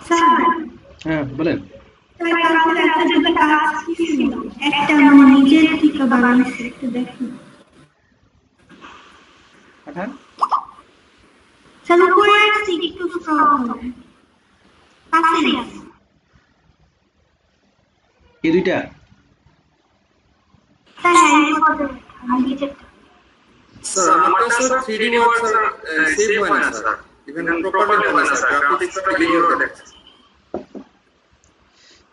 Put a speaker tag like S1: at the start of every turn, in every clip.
S1: Sir,
S2: হ্যাঁ বলেন।
S1: Sir ক্যালকুলেটরটা কাজ কি ছিল? একটা মানে নিজের থেকে বানাইছে, একটু দেখুন।
S2: পাঠান।
S1: স্যার উপরে আসছে, একটু স্ক্রল করবেন। কাছেই আছে।
S2: এই দুইটা
S1: স্যার হ্যারি পটার আর নিচেরটা।
S3: স্যার আমারটা sir 3D work sir save হয় না স্যার, ইভেন প্রপারলি হয় না স্যার, গ্রাফিক্সটা লিনিয়ার দেখাচ্ছে।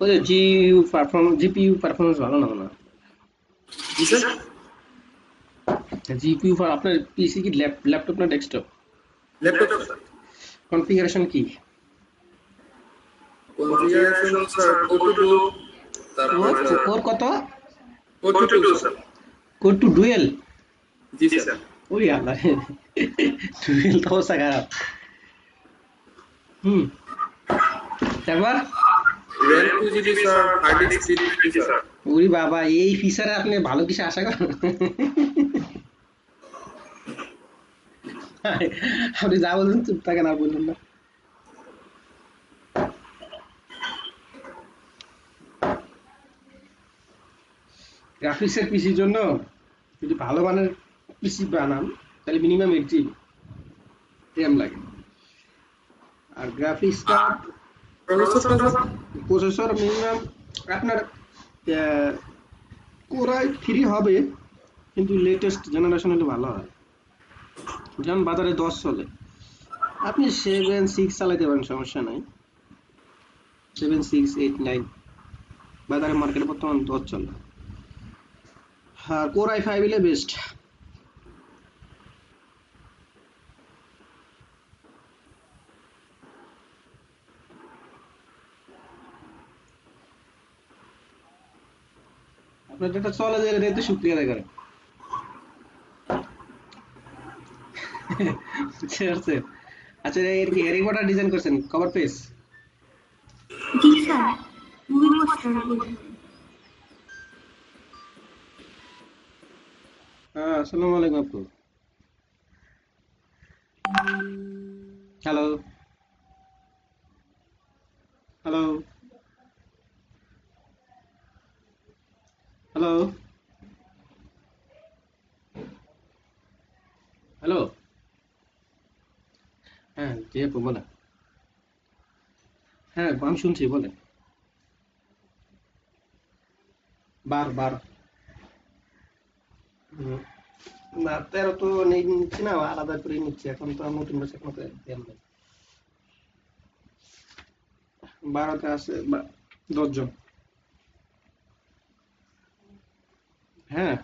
S2: ওই জিইউ পারফরম্যান্স, জিপিইউ পারফরম্যান্স ভালো না মনে হয়।
S3: জি স্যার।
S2: জিপিইউ আপনার পিসি কি ল্যাপটপ না ডেস্কটপ?
S3: Laptop sir.
S2: কনফিগারেশন কি?
S3: কনফিগারেশন স্যার 422, তারপর
S2: কোর কোর কত?
S3: 422 স্যার।
S2: Core two dual?
S3: জি স্যার।
S2: ওরে আল্লাহ, ডুয়েল তো অবস্থা খারাপ। হুম, তারপর
S3: RAM 2 GB sir, hard disk 350 sir.
S2: ওরে বাবা, এই ফিচারে আপনি ভালো কিছু আশা করেন? আপনি যা বলছেন চুপ থাকেন, আর বললেন না। গ্রাফিক্সের পিসির জন্য যদি ভালো মানের পিসি বানান, তাহলে মিনিমাম 8 GB র্যাম লাগে। আর গ্রাফিক্স কার্ড,
S3: প্রসেসরটা স্যার।
S2: প্রসেসর মিনিমাম আপনার কোরাই 3 হবে, কিন্তু লেটেস্ট জেনারেশন হলে ভালো হয়। যেমন বাজারে 10 চলে, আপনি 7 6 চালাতে পারেন, সমস্যা নাই। 7 6 8 9 বাজারে মার্কেটে বর্তমান 10 চলে। আর কোরাই 5 হলে বেস্ট। আপনার যেটা চলে যায় এটাতে শুক্রিয়া আদায় করেন। বুঝতে পারছেন? আচ্ছা, এর কি হ্যারি পটার ডিজাইন করছেন কভার পেজ?
S1: জি স্যার, মুভি পোস্টার গুলো।
S2: হ্যাঁ, আসসালামু আলাইকুম আপু। Hello, hello, hello, hello. হ্যাঁ জি আপু বলেন। হ্যাঁ আমি শুনছি, বলেন। বার বার। হুম, না 13 তো নিচ্ছি না, আলাদা করে নিচ্ছি, এখন তো আর নতুন বছর মতো দেন নাই। 12তে আছে 10 জন। হ্যাঁ।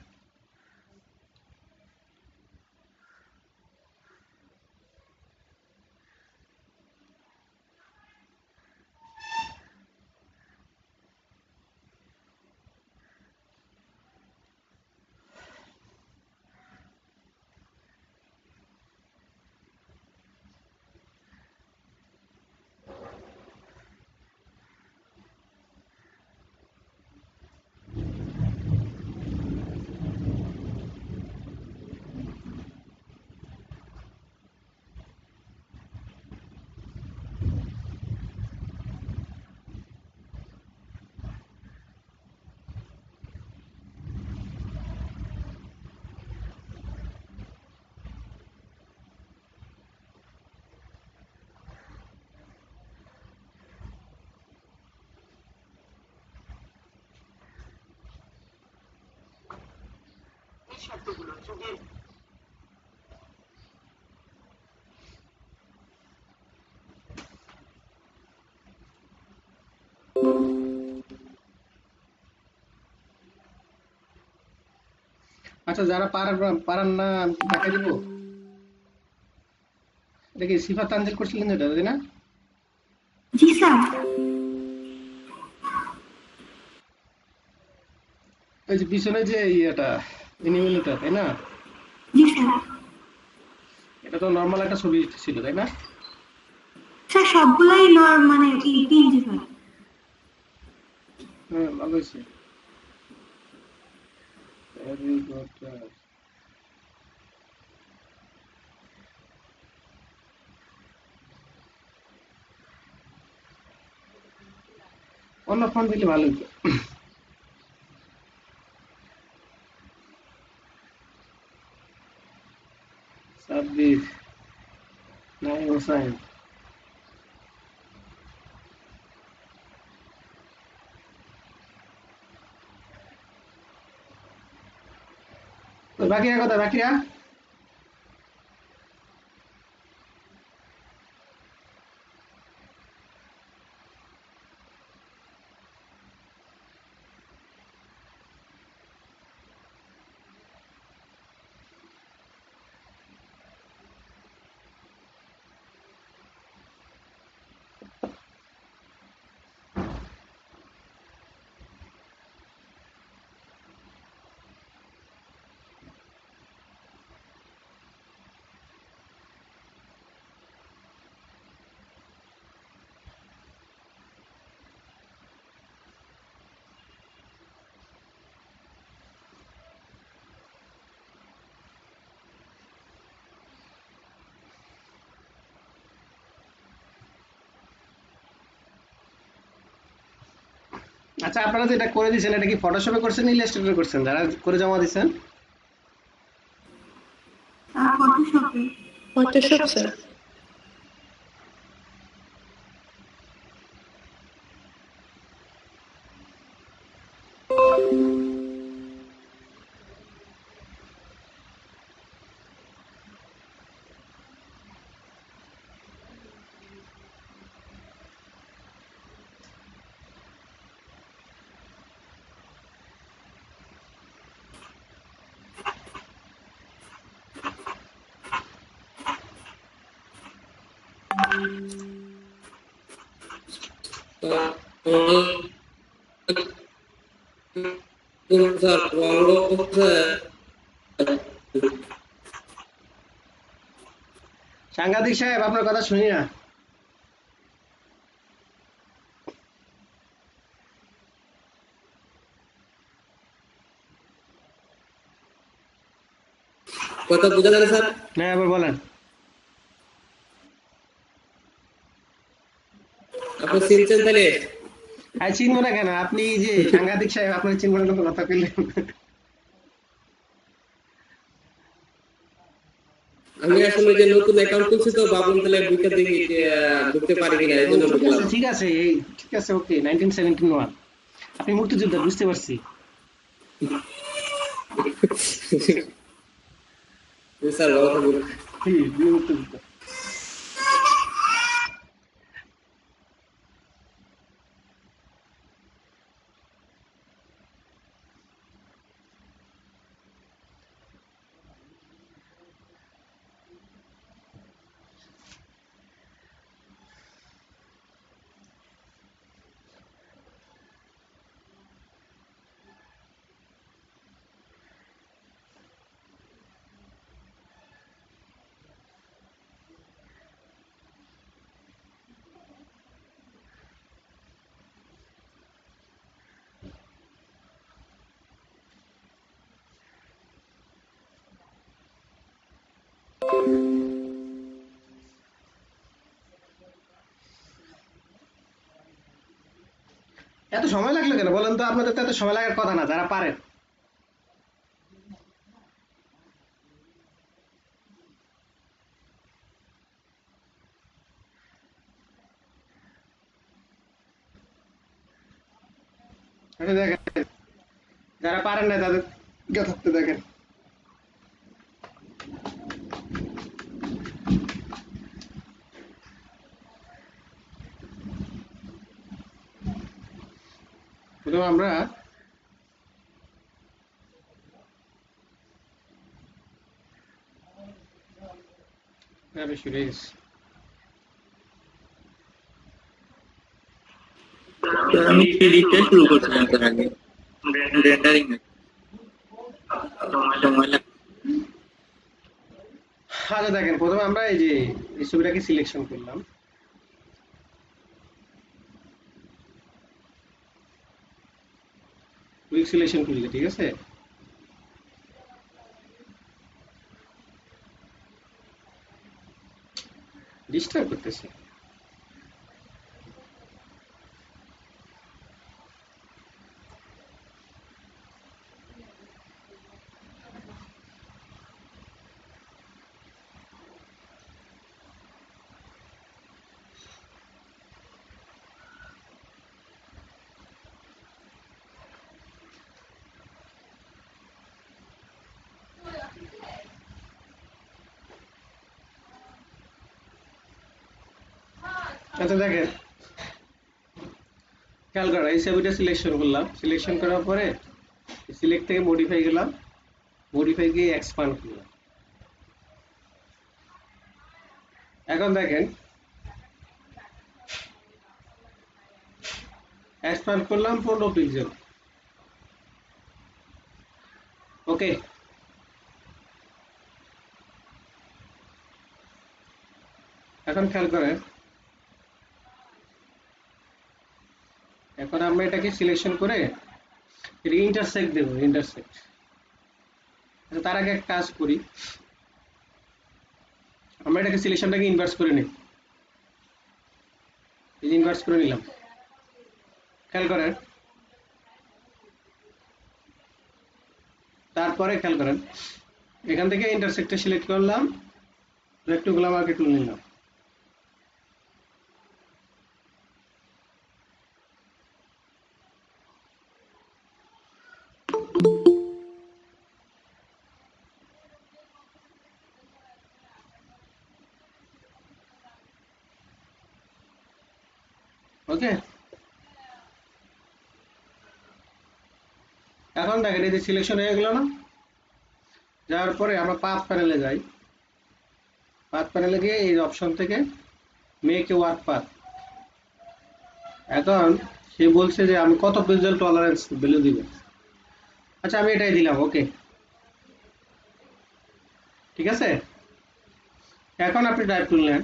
S2: আচ্ছা, যারা পারেন না আমি কি টাকা দিব? এটা কি সিফাত তানজিল করছিলেন এটা, তাই না?
S1: জি স্যার।
S2: ওই যে পিছনে যে ইয়েটা, এনিমেলটা, তাই না?
S1: জি স্যার।
S2: এটা তো নর্মাল একটা ছবি ছিল, তাই না?
S1: স্যার সবগুলাই মানে পিএনজি ফাইল।
S2: হ্যাঁ, ভালো হয়েছে। Harry Potter. অন্য ফন্ট দিলে ভালো হতো। 26 নাই হোসাইন। তো বাকিরা কথা বাকিরা আচ্ছা আপনারা যেটা করে দিয়েছেন এটা কি ফটোশপে করছেন না ইলাস্ট্রেটরে করছেন যারা করে জমা দিয়েছেন?
S1: ফটোশপে।
S4: Photoshop sir.
S3: স্যার বঙ্গ
S2: সাংঘাতিক সাহেব আপনার কথা শুনি না।
S3: কথা বোঝা যায় স্যার?
S2: হ্যাঁ আবার বলেন।
S3: আপনি চিনছেন তাহলে?
S2: আর চিনবো না কেন? আপনি যে সাংঘাতিক সাহেব আপনার চিনবো না কোনো কথা কইলেন।
S3: আমি আসলে যে নতুন অ্যাকাউন্ট খুলছি তো ভাবলাম তাহলে ঢুকে দেখি ঢুকতে পারি কিনা এই জন্য ঢুকলাম।
S2: ঠিক আছে এই ঠিক আছে ওকে 1971 আপনি মুক্তিযোদ্ধা বুঝতে পারছি।
S3: স্যার ভালো থাকবেন।
S2: জি মুক্তিযোদ্ধা। এত সময় লাগলো কেন বলেন তো? আপনাদের তো এত সময় লাগার কথা না যারা পারেন। এটা দেখেন যারা পারেন না তাদের থাকতে দেখেন। প্রথমে আমরা বেশি হয়ে গেছে।
S5: আমি থ্রিডিটা শুরু করছিলাম তার আগে রেন্ডারিং সময় লাগে।
S2: আচ্ছা দেখেন প্রথমে আমরা এই যে এই ছবিটাকে সিলেকশন করলাম। কুইক সিলেকশন করলে ঠিক আছে। ডিস্টার্ব করতেছে। আচ্ছা দেখেন, খেয়াল করা, এই ছবিটা সিলেকশন করলাম, সিলেকশন করার পরে সিলেক্ট থেকে মডিফাই গেলাম, মডিফাই গিয়ে এক্সপান্ড করলাম। এখন দেখেন এক্সপান্ড করলাম 15 পিক্সেল। ওকে, এখন খেয়াল করেন, এখন আমরা এটাকে সিলেকশন করে ইন্টারসেক্ট দেবো, ইন্টারসেক্ট। আচ্ছা তার আগে একটা কাজ করি, আমরা এটাকে সিলেকশনটাকে ইনভার্স করে নিই, ইনভার্স করে নিলাম। খেয়াল করেন, তারপরে খেয়াল করেন এখান থেকে ইন্টারসেক্টটা সিলেক্ট করলাম, রেক্ট্যাঙ্গুলার মার্কে টুল নিলাম। ওকে, এখন দেখেন এই যে সিলেকশন হয়ে গেল না, যাওয়ার পরে আমরা পাথ প্যানেলে যাই, পাথ প্যানেলে গিয়ে এই অপশন থেকে মেক এ ওয়ার্ক পাথ। এখন সে বলছে যে আমি কত পিক্সেল টলারেন্স ভ্যালু দিব। আচ্ছা আমি এটাই দিলাম। ওকে, ঠিক আছে। এখন আপনি টাইপ করলেন,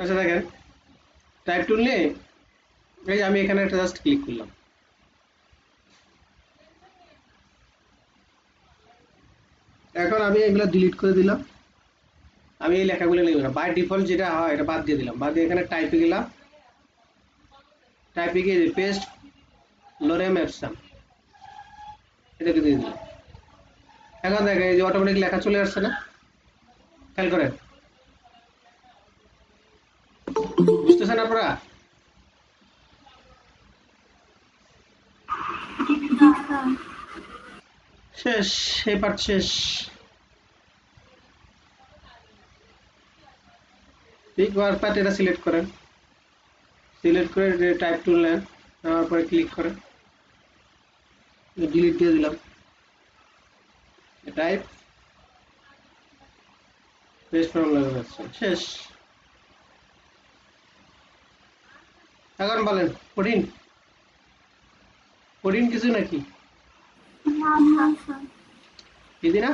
S2: আচ্ছা দেখেন টাইপ টুল নিয়ে এই যে আমি এখানে একটা জাস্ট ক্লিক করলাম, এখন আমি এগুলো ডিলিট করে দিলাম। আমি এই লেখাগুলো লিখব না, বাই ডিফল্ট যেটা হয় এটা বাদ দিয়ে দিলাম, বাদ দিয়ে এখানে টাইপে গেলাম, টাইপে গিয়ে পেস্ট লোরেম এপসাম এটাকে দিয়ে দিলাম। এখন দেখেন এই যে অটোমেটিক লেখা চলে আসছে না, খেয়াল করেন, বুঝতেছেন আপনারা? শেষ, এই পার্ট শেষ। ঠিক ওয়ার্ক পাথ এটা সিলেক্ট করেন, সিলেক্ট করে টাইপ টুল নেন, নেওয়ার পরে ক্লিক করেন, ডিলিট দিয়ে দিলাম, টাইপ পেস্ট ফর্ম লাগা যাচ্ছে, শেষ। এখন বলেন কঠিন, কঠিন কিছু নাকি?
S1: না না স্যার।
S2: ইজি না?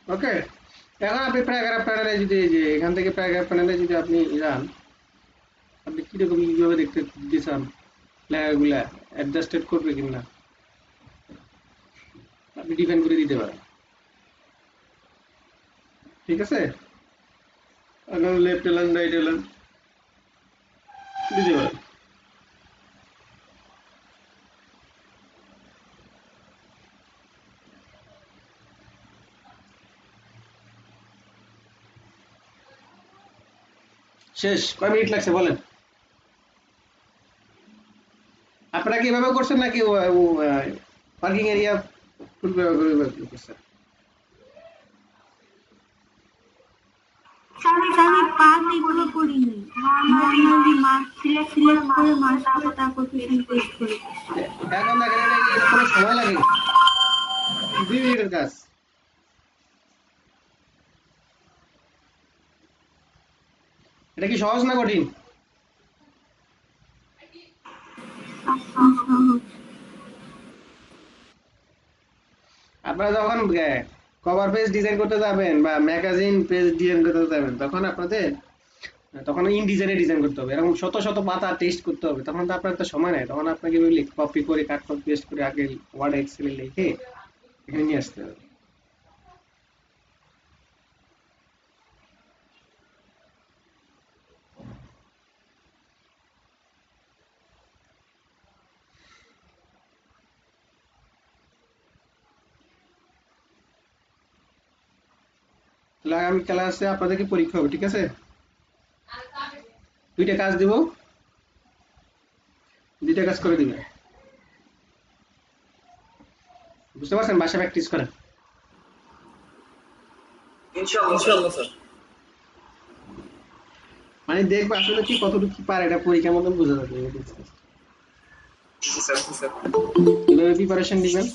S2: ওকে, এখন আপনি প্যারাগ্রাফ প্যানেলে যদি এই যে এখান থেকে প্যারাগ্রাফ প্যানেলে যদি আপনি যান, আপনি কিরকম কিভাবে দেখতে দিতে লেখাগুলা অ্যাডজাস্টেড করবে কিনা আপনি ডিফাইন করে দিতে পারেন, ঠিক আছে। এখন লেফট এলান রাইট এলান দিতে পারেন। শেষ। কয় মিনিট লাগছে বলেন? আপনারা কি এভাবে করছেন নাকি পার্কিং এরিয়া করছেন?
S1: আমি পাস এগুলো করিনি, নর্মালি মার্ক সিলেক্ট করে মার্ক করে তারপর পিছন পেস্ট করে।
S2: এখন দেখেন এটা কোনো সময় লাগে 2 মিনিটের কাজ। এটা কি সহজ না কঠিন? আপনারা যখন কভার পেজ ডিজাইন করতে যাবেন বা ম্যাগাজিন পেজ ডিজাইন করতে যাবেন, তখন ইনডিজাইনে ডিজাইন করতে হবে, এরকম শত শত পাতা টেস্ট করতে হবে, তখন তো আপনার তো সময় নাই, তখন আপনাকে কপি করে কাট কপি পেস্ট করে আগে ওয়ার্ড এক্সেলে লিখে এখানে নিয়ে আসতে হবে। তাহলে আগামী ক্লাসে আপনাদেরকে পরীক্ষা হবে, ঠিক আছে? দুইটা কাজ দিব, দুইটা কাজ করে দিবেন, বুঝতে পারছেন? বাসায় প্র্যাকটিস করেন।
S3: ইনশাআল্লাহ স্যার।
S2: মানে দেখবো আসলে কি কতটুকু কি পারে, এটা পরীক্ষার মতন বোঝা যাবে।
S3: Sir sir.
S2: এভাবে প্রিপারেশন দিবেন।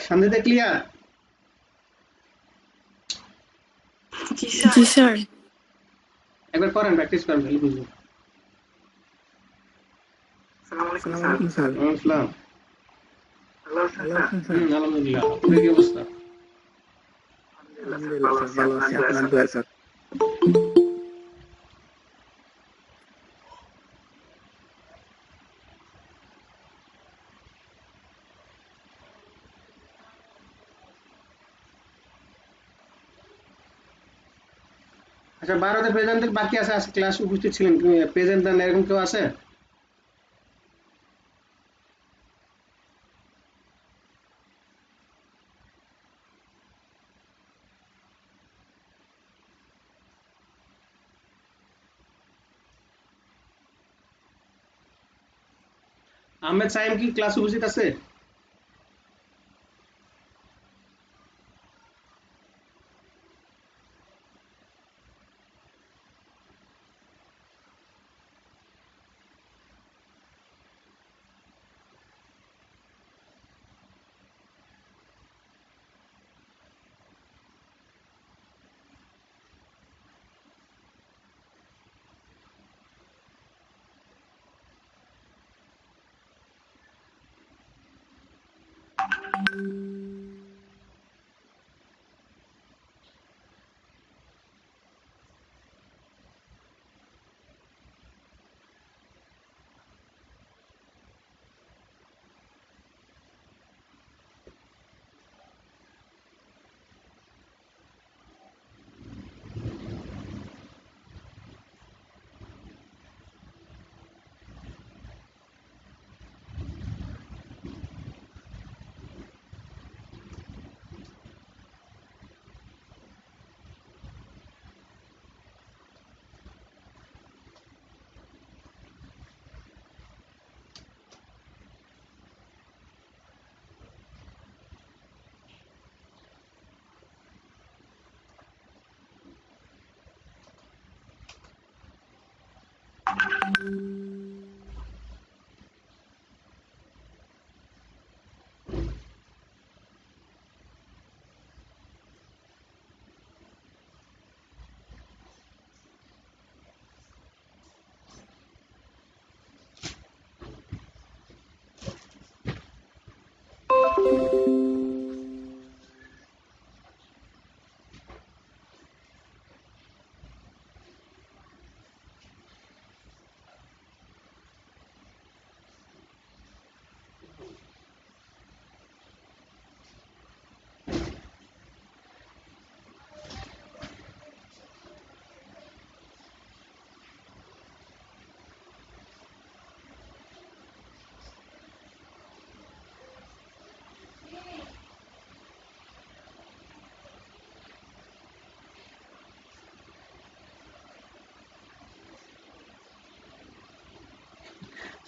S2: শান্তিতে ক্লিয়ার?
S4: জি স্যার।
S2: একবার করেন, প্র্যাকটিস করেন, তাহলে বুঝবেন।
S3: আসসালামু আলাইকুম স্যার।
S2: ওয়ালাইকুম আসসালাম।
S3: ভালো আছেন স্যার?
S2: আলহামদুলিল্লাহ। আপনার কি অবস্থা?
S3: আলহামদুলিল্লাহ স্যার, ভালো আছি, আপনার দোয়া স্যার।
S2: আচ্ছা, 12তে প্রেজেন্টের বাকি আছে, আজকে ক্লাস উপস্থিত ছিলেন, প্রেজেন্ট দেন এরকম কেউ আছে? আহমেদ সাইম কি ক্লাস উপস্থিত আছে?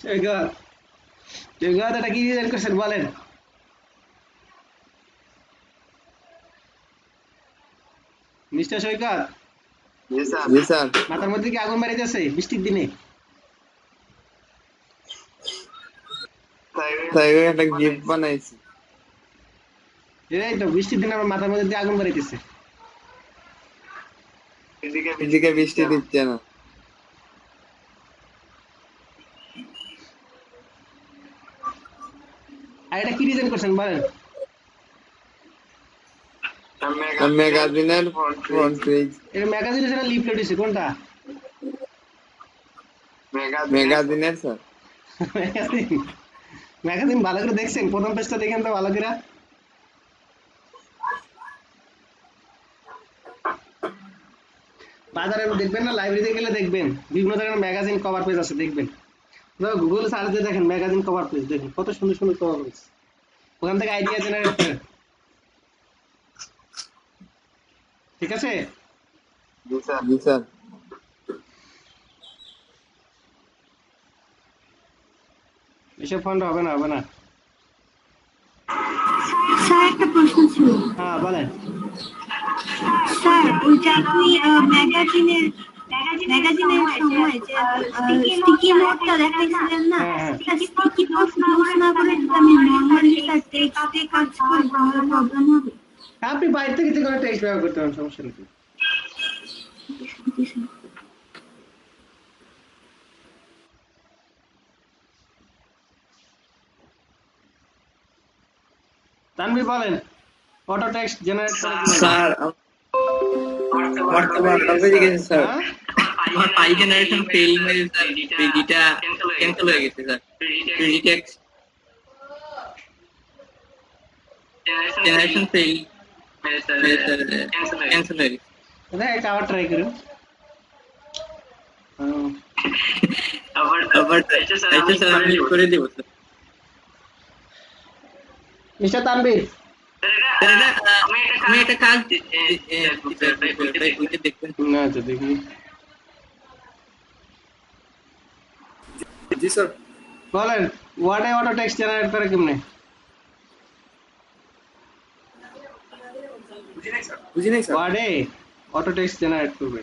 S2: সৈকত সৈকত এটা কি ডিজাইন করছেন বলেন? মিস্টার সৈকত,
S3: জি স্যার।
S2: মাথার মধ্যে কি আগুন বাড়িতেছে বৃষ্টির দিনে?
S3: তাই একটা গিফট বানাইছি।
S2: এই তো বৃষ্টির দিনে আমার মাথার মধ্যে দিয়ে আগুন বাড়িতেছে।
S3: এদিকে বৃষ্টি দিচ্ছে না।
S2: আর এটা কি ডিজাইন করছেন বলেন?
S3: ম্যাগাজিনের ফ্রন্ট পেজ।
S2: এটা ম্যাগাজিন আছে না লিফলেট আছে কোনটা?
S3: ম্যাগাজিনের স্যার।
S2: ম্যাগাজিন ম্যাগাজিন ভালো করে দেখছেন? প্রথম পেজটা দেখেন তো ভালো করে। বাজারে দেখবেন না, লাইব্রেরিতে গেলে দেখবেন বিভিন্ন ধরনের ম্যাগাজিন কভার পেজ আছে, দেখবেন। গুগল সার্চ দিয়ে দেখেন ম্যাগাজিন কভার পেজ, দেখেন কত সুন্দর সুন্দর কভার পেজ। ওখান থেকে আইডিয়া জেনারেট করেন, ঠিক আছে?
S3: জি স্যার।
S2: এসব ফান্ড হবে না, হবে না।
S1: স্যার একটা প্রশ্ন ছিল।
S2: হ্যাঁ বলেন।
S1: স্যার ওই যে আপনি ম্যাগাজিনের সময় যে স্টিকি নোটটা দেখাইছিলেন না, স্টিকি নোট ইউজ না করে যদি আমি নর্মালি স্যার টেক্সটে কাজ করি তাহলে প্রবলেম হবে?
S2: আপনি বাইরে থেকে যে কোনো টেক্সট ব্যবহার করতে পারেন, সমস্যা নেই। তানভীর বলেন, অটো টেক্সট জেনারেট করা কিভাবে?
S5: স্যার বর্তমান কাজে গেছে স্যার।
S2: হ্যাঁ?
S5: আমার পাই জেনারেশন ফেল হয়ে স্যার, পিডিটা ক্যান্সেল হয়ে গেছে sir. PD text generation fail cancel হয়ে গেছে।
S2: এটা একটা আবার ট্রাই করুন।
S5: আবার স্যার আমি করে দেবো স্যার।
S2: মিস্টার তানভীর,
S5: আমি একটা কাজ দেখবেন।
S2: না আচ্ছা দেখি।
S3: জি স্যার।
S2: বলেন ওয়ার্ডে অটো টেক্সট জেনারেট করে কেমনে?
S3: বুঝি নাই স্যার।
S2: ওয়ার্ডে অটো টেক্সট জেনারেট করবে।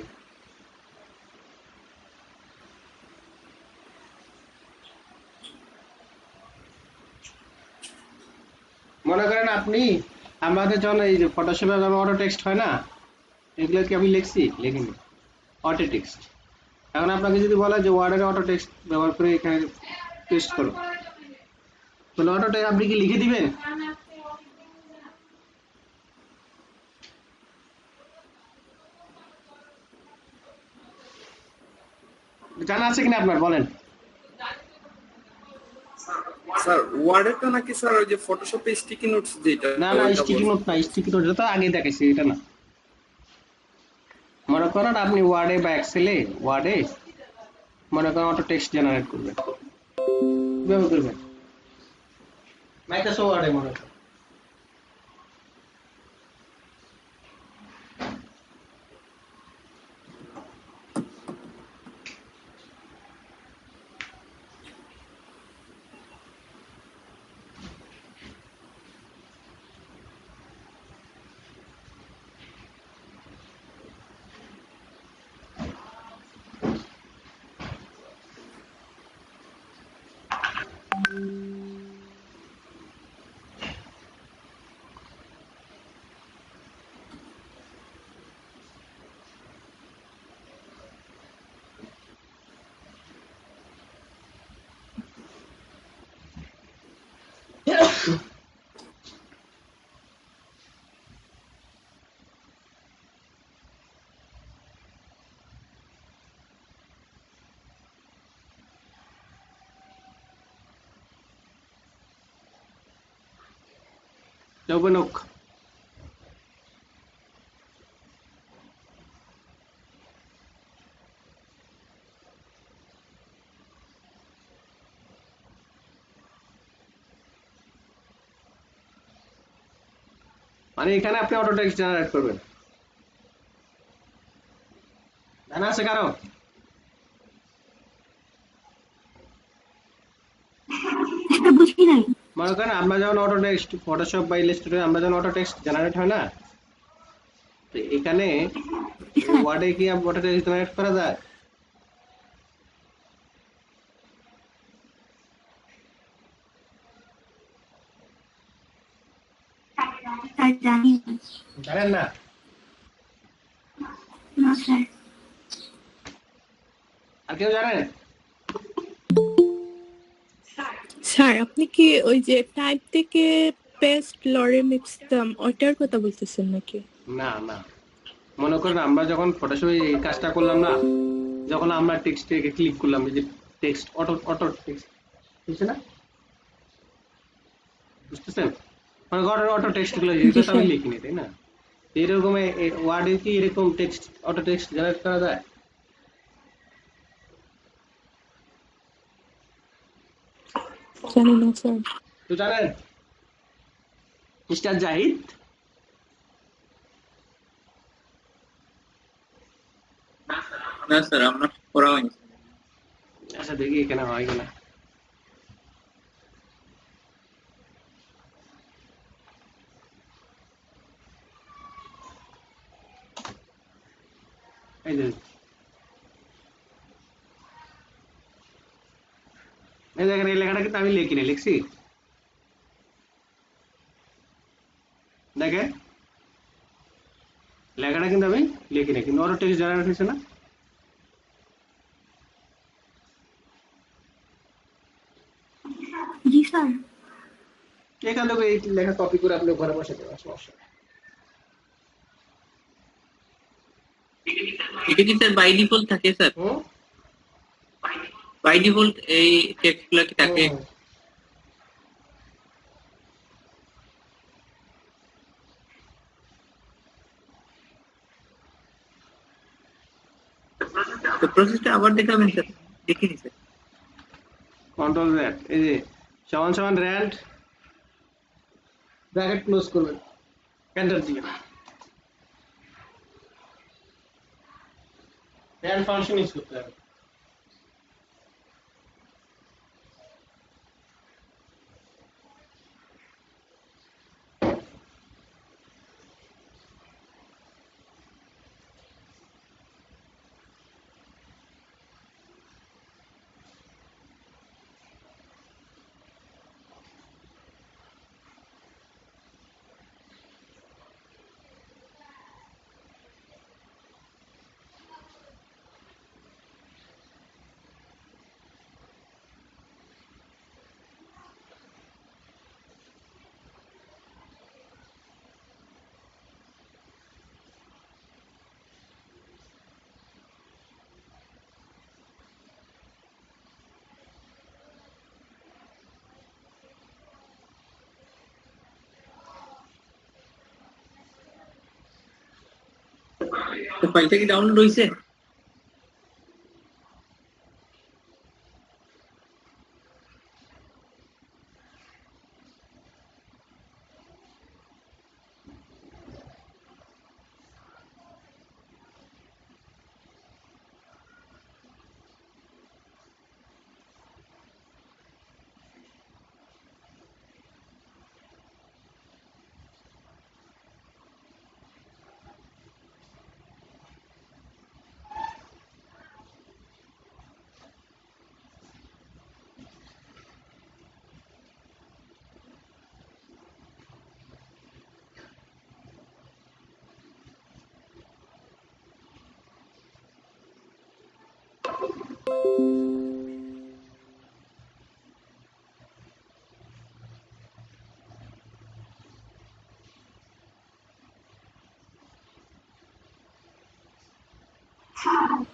S2: মনে করেন আপনি আমাদের যখন এই যে ফটোশপে যখন অটো টেক্সট হয় না, এগুলো কি আমি লিখছি? লিখিনি, অটো টেক্সট। এখন আপনাকে যদি বলা যে ওয়ার্ডের অটো টেক্সট ব্যবহার করে এখানে টেক্সট করো, তাহলে অটো টেক্সট আপনি কি লিখে দিবেন? জানা আছে কিনা আপনার বলেন।
S3: স্যার ওয়ার্ডেরটা নাকি স্যার ওই যে ফটোশপে স্টিকি নোটস যেটা
S2: না না,
S3: ওইটা
S2: স্টিকি
S3: বলছেন?
S2: নোট না, স্টিকি নোট তো আগে দেখাইছি, এটা না। মনে করেন আপনি ওয়ার্ডে বা এক্সেলে, ওয়ার্ডে মনে করেন অটো টেক্সট জেনারেট করবেন, কিভাবে করবেন? মাইক্রোসফট ওয়ার্ডে মনে করেন ওপেন হোক। মানে এখানে আপনি অটো টেক্সট জেনারেট করবেন, জানা আছে কারো?
S1: এটা বুঝি নাই।
S2: মনে করেন আমরা যখন অটো টেক্সট ফটোশপ বা ইলাস্ট্রেটরে আমরা যখন অটো টেক্সট জেনারেট হয় না, তো এখানে
S1: স্যার
S2: ওয়ার্ডে কি অটো টেক্সট জেনারেট করা যায়?
S1: স্যার জানি না।
S2: জানেন না?
S1: না স্যার।
S2: আর কেউ জানেন?
S4: স্যার আপনি কি ওই যে টাইপ থেকে পেস্ট লরেম ইপসিতাম ওইটার কথা বলতেছেন নাকি?
S2: না না, মনে করেন আমরা যখন ফটোশপে এই কাজটা করলাম না, যখন আমরা টেক্সটে ক্লিক করলাম, এই যে টেক্সট অটো অটো টেক্সট বুঝছে না, বুঝতেছেন? মানে করেন অটো টেক্সট গুলো
S4: জি
S2: এটা তো আমি
S4: স্যার।
S2: লিখিনি, তাই না? এরকম ওয়ার্ডে কি এরকম টেক্সট অটো টেক্সট জেনারেট করা যায়?
S4: জানি না স্যার।
S2: তো জানেন মিস্টার জাহিদ?
S5: না স্যার, আমরা পড়া হয়নি।
S2: আচ্ছা দেখি এখানে হয় কিনা। এই যে এই দেখেন, এই লেখাটা কিন্তু আমি লিখিনি, লিখছি দেখেন, লেখাটা কিন্তু আমি লিখিনি, কিন্তু অটো টেক্সট জেনারেট হয়েছে না?
S1: জি স্যার।
S2: এখান থেকে এই লেখা কপি করে আপনি ঘরে বসে দেবেন, সমস্যা নেই।
S5: এটা কি স্যার বাই ডিফল্ট থাকে স্যার?
S2: হুম
S5: বাই ডিফল্ট এই টেক্সট গুলা কি থাকে?
S2: হুম।
S5: তো প্রসেসটা আবার দেখাবেন স্যার? দেখিনি স্যার।
S2: কন্ট্রোল জেড, এই যে সমান সমান র্যান্ড ব্র্যাকেট ক্লোজ করবেন, এন্টার দিবেন, র্যান্ড ফাংশন ইউজ করতে হবে।
S5: তো ফাইলটা কি ডাউনলোড হয়েছে?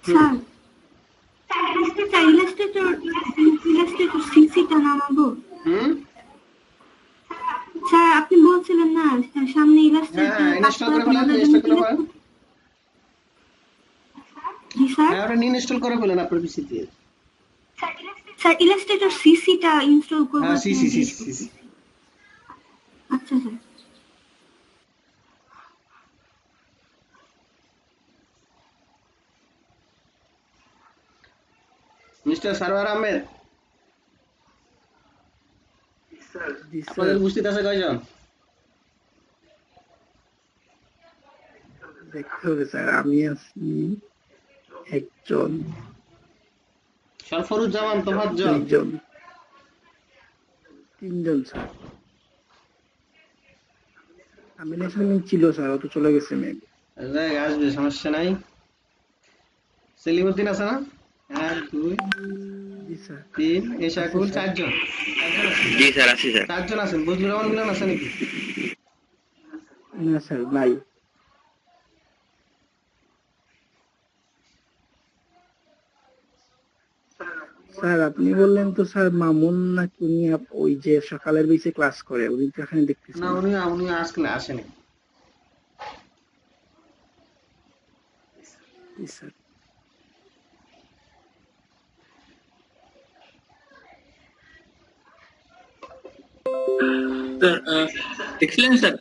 S1: স্যার ইলাস্ট্রেটর সিসিটা নামাবো।
S2: হুম
S1: স্যার আপনি বলছিলেন না সামনে ইলাস্ট্রেটর
S2: হ্যাঁ ইনস্টল করে ফেলেন, ইনস্টল করে ফেলেন।
S1: জি স্যার।
S2: হ্যাঁ ওটা ইনস্টল করে ফেলেন আপনার পিসিতে।
S1: স্যার ইলাস্ট্রেটর সিসিটা ইনস্টল করব।
S2: হ্যাঁ C C C C C.
S1: আচ্ছা স্যার।
S2: মিস্টার সারওয়ার আহমেদ, আপনাদের উপস্থিত আছে কয়জন?
S6: দেখতে হবে স্যার, আমি আছি একজন,
S2: সরফরুজ্জামান তোফাজ্জল,
S6: দুইজন, তিনজন স্যার। আমি ন্যাশনাল ছিল স্যার, অত চলে গেছে মেবি।
S2: আসবে সমস্যা নাই। সেলিমউদ্দিন আছে না? 1 2
S6: জি স্যার।
S2: 3 এশাকুল,
S6: আছে স্যার।
S2: 4 জন।
S5: জি স্যার, আছি স্যার।
S2: 4 জন আছেন। বজলুর রহমান মিলন আছে নাকি?
S6: না স্যার নাই। স্যার আপনি বললেন তো স্যার মামুন নাকি উনি ওই যে সকালের বেশি ক্লাস করে, উনি তো এখানে দেখতেছি
S2: না
S6: না।
S2: উনি আজকে আসেনি।
S6: জি স্যার।
S5: স্যার দেখছিলেন স্যার?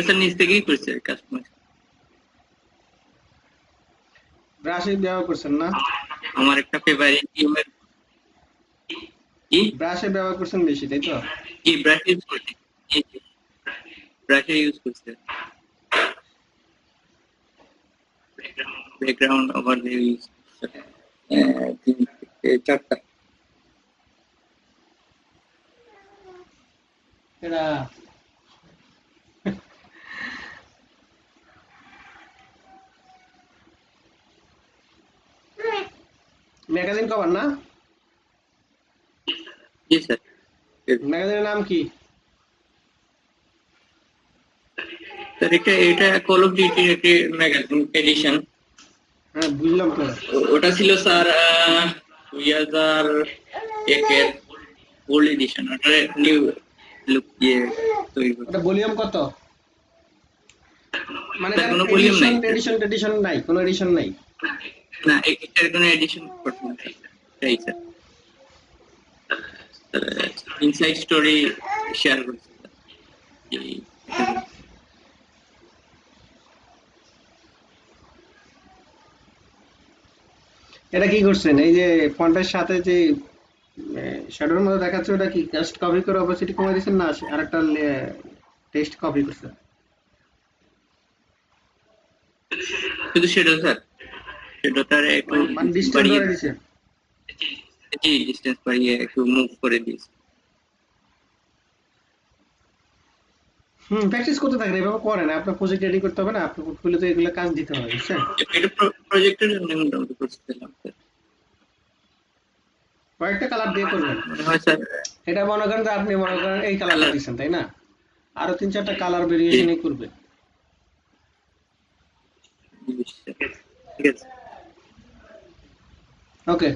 S5: স্যার নিজ থেকেই করছে কাস্টমার।
S2: ব্রাশ ব্যবহার করছেন না?
S5: আমার একটা ফেভারিট গেমের কি
S2: ব্রাশে ব্যবহার করছেন বেশি, তাই তো?
S5: কি ব্রাশ ইউজ করছি, ব্রাশে ইউজ করছে। ব্যাকগ্রাউন্ড ওভারভিউ ইউজ করছে 3 থেকে 4টা।
S2: এটা ম্যাগাজিন কভার না?
S5: জি স্যার।
S2: ম্যাগাজিনের নাম কি?
S5: স্যার এটা কল অফ ডিউটির একটি ম্যাগাজিন এডিশন।
S2: হ্যাঁ বুঝলাম তো।
S5: ওটা ছিল স্যার 2001 এর ওল্ড এডিশন। ওটা নিউ লুক দিয়ে তৈরি করছে।
S2: ওটা ভলিউম কত? মানে
S5: স্যার, কোনো ভলিউম নাই।
S2: এডিশন নাই, কোনো এডিশন নাই।
S5: না, এটার কোনো এডিশন করতে নাই। তাই স্যার ইনসাইড স্টোরি শেয়ার করছে স্যার।
S2: এটা কি করছেন? এই যে ফন্টের সাথে যে শ্যাডোর মধ্যে দেখাচ্ছে ওটা কি জাস্ট কপি করে অপাসিটি কমিয়ে দিয়েছেন না আরেকটা টেক্সট কপি করছেন?
S5: শুধু সেটা স্যার, সেটার একটু
S2: মানে ডিসটেন্স
S5: বাড়িয়ে
S2: করে দিয়েছেন?
S5: জি ডিস্টেন্স বাড়িয়ে একটু মুভ করে দিয়েছি।
S2: প্র্যাকটিস করতে থাকেন, এভাবে করেন, আপনার প্রজেক্ট রেডি করতে হবে না, আপনার পোর্টফোলিওতে এগুলো কাজ দিতে হবে, বুঝছেন?
S5: এটা প্রজেক্টের জন্য মোটামুটি করছিলাম স্যার।
S2: কয়েকটা কালার দিয়ে করবেন।
S5: মনে হয় স্যার
S2: এটা মনে করেন যে আপনি মনে করেন এই কালারটা দিচ্ছেন, তাই না? আরো 3-4টা কালার ভেরিয়েশনই করবে।
S5: ঠিক আছে
S2: ওকে।